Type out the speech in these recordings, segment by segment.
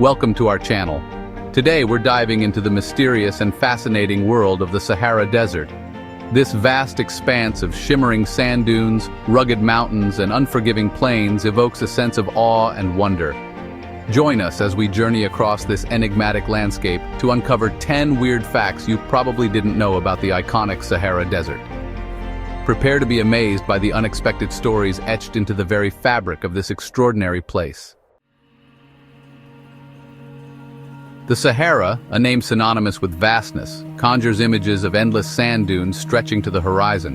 Welcome to our channel. Today we're diving into the mysterious and fascinating world of the Sahara Desert. This vast expanse of shimmering sand dunes, rugged mountains, and unforgiving plains evokes a sense of awe and wonder. Join us as we journey across this enigmatic landscape to uncover 10 weird facts you probably didn't know about the iconic Sahara Desert. Prepare to be amazed by the unexpected stories etched into the very fabric of this extraordinary place. The Sahara, a name synonymous with vastness, conjures images of endless sand dunes stretching to the horizon.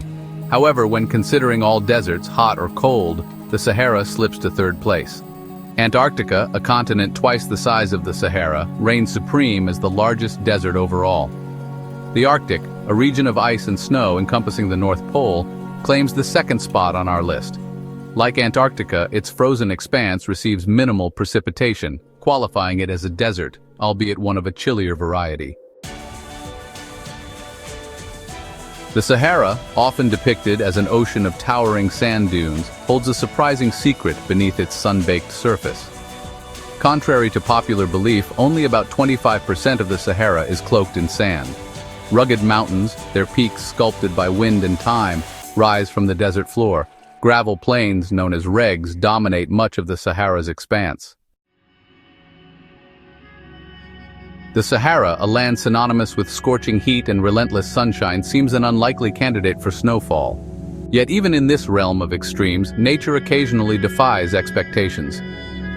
However, when considering all deserts, hot or cold, the Sahara slips to third place. Antarctica, a continent twice the size of the Sahara, reigns supreme as the largest desert overall. The Arctic, a region of ice and snow encompassing the North Pole, claims the second spot on our list. Like Antarctica, its frozen expanse receives minimal precipitation, qualifying it as a desert, albeit one of a chillier variety. The Sahara, often depicted as an ocean of towering sand dunes, holds a surprising secret beneath its sun-baked surface. Contrary to popular belief, only about 25% of the Sahara is cloaked in sand. Rugged mountains, their peaks sculpted by wind and time, rise from the desert floor. Gravel plains, known as regs, dominate much of the Sahara's expanse. The Sahara, a land synonymous with scorching heat and relentless sunshine, seems an unlikely candidate for snowfall. Yet even in this realm of extremes, nature occasionally defies expectations.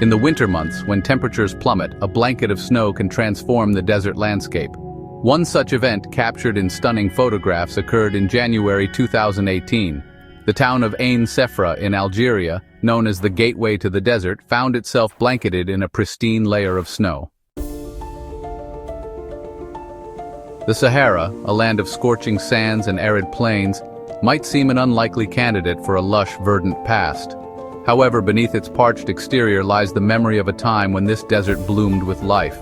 In the winter months, when temperatures plummet, a blanket of snow can transform the desert landscape. One such event, captured in stunning photographs, occurred in January 2018. The town of Ain Sefra in Algeria, known as the gateway to the desert, found itself blanketed in a pristine layer of snow. The Sahara, a land of scorching sands and arid plains, might seem an unlikely candidate for a lush, verdant past. However, beneath its parched exterior lies the memory of a time when this desert bloomed with life.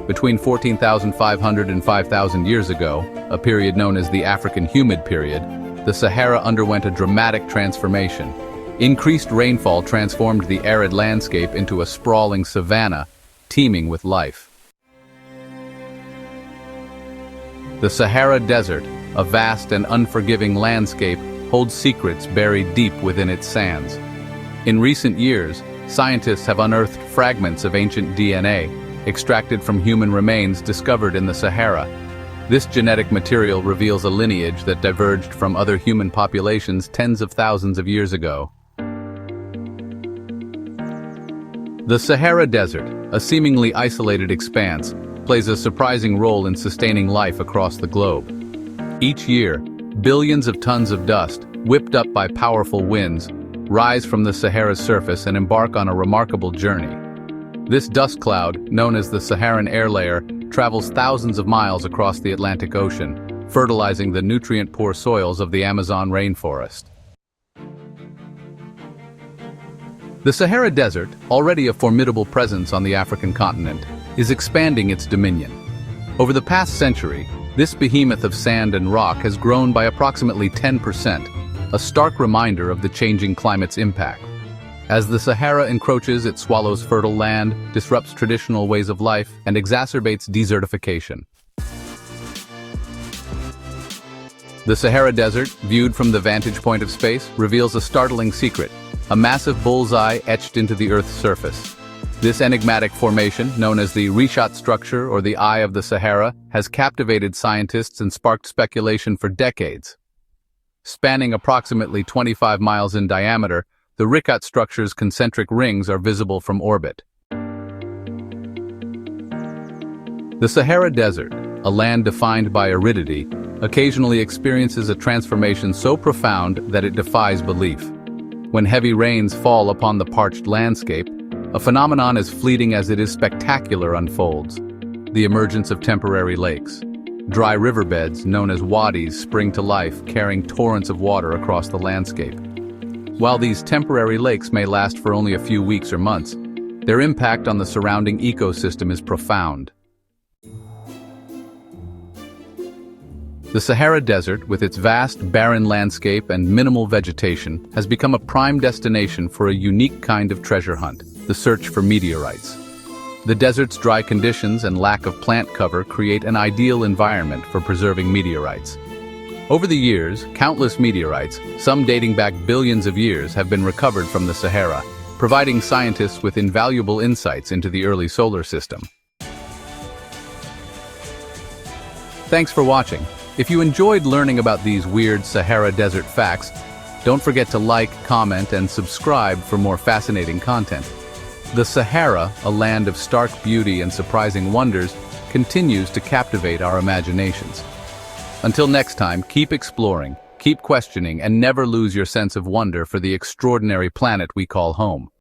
Between 14,500 and 5,000 years ago, a period known as the African Humid Period, the Sahara underwent a dramatic transformation. Increased rainfall transformed the arid landscape into a sprawling savanna, teeming with life. The Sahara Desert, a vast and unforgiving landscape, holds secrets buried deep within its sands. In recent years, scientists have unearthed fragments of ancient DNA, extracted from human remains discovered in the Sahara. This genetic material reveals a lineage that diverged from other human populations tens of thousands of years ago. The Sahara Desert, a seemingly isolated expanse, plays a surprising role in sustaining life across the globe. Each year, billions of tons of dust, whipped up by powerful winds, rise from the Sahara's surface and embark on a remarkable journey. This dust cloud, known as the Saharan air layer, travels thousands of miles across the Atlantic Ocean, fertilizing the nutrient-poor soils of the Amazon rainforest. The Sahara Desert, already a formidable presence on the African continent, is expanding its dominion. Over the past century, this behemoth of sand and rock has grown by approximately 10%, a stark reminder of the changing climate's impact. As the Sahara encroaches, it swallows fertile land, disrupts traditional ways of life, and exacerbates desertification. The Sahara Desert, viewed from the vantage point of space, reveals a startling secret: a massive bullseye etched into the Earth's surface. This enigmatic formation, known as the Richat structure or the Eye of the Sahara, has captivated scientists and sparked speculation for decades. Spanning approximately 25 miles in diameter, the Richat structure's concentric rings are visible from orbit. The Sahara Desert, a land defined by aridity, occasionally experiences a transformation so profound that it defies belief. When heavy rains fall upon the parched landscape, a phenomenon as fleeting as it is spectacular unfolds: the emergence of temporary lakes. Dry riverbeds, known as wadis, spring to life, carrying torrents of water across the landscape. While these temporary lakes may last for only a few weeks or months, their impact on the surrounding ecosystem is profound. The Sahara Desert, with its vast, barren landscape and minimal vegetation, has become a prime destination for a unique kind of treasure hunt: the search for meteorites. The desert's dry conditions and lack of plant cover create an ideal environment for preserving meteorites. Over the years, countless meteorites, some dating back billions of years, have been recovered from the Sahara, providing scientists with invaluable insights into the early solar system. Thanks for watching. If you enjoyed learning about these weird Sahara Desert facts, don't forget to like, comment, and subscribe for more fascinating content. The Sahara, a land of stark beauty and surprising wonders, continues to captivate our imaginations. Until next time, keep exploring, keep questioning, and never lose your sense of wonder for the extraordinary planet we call home.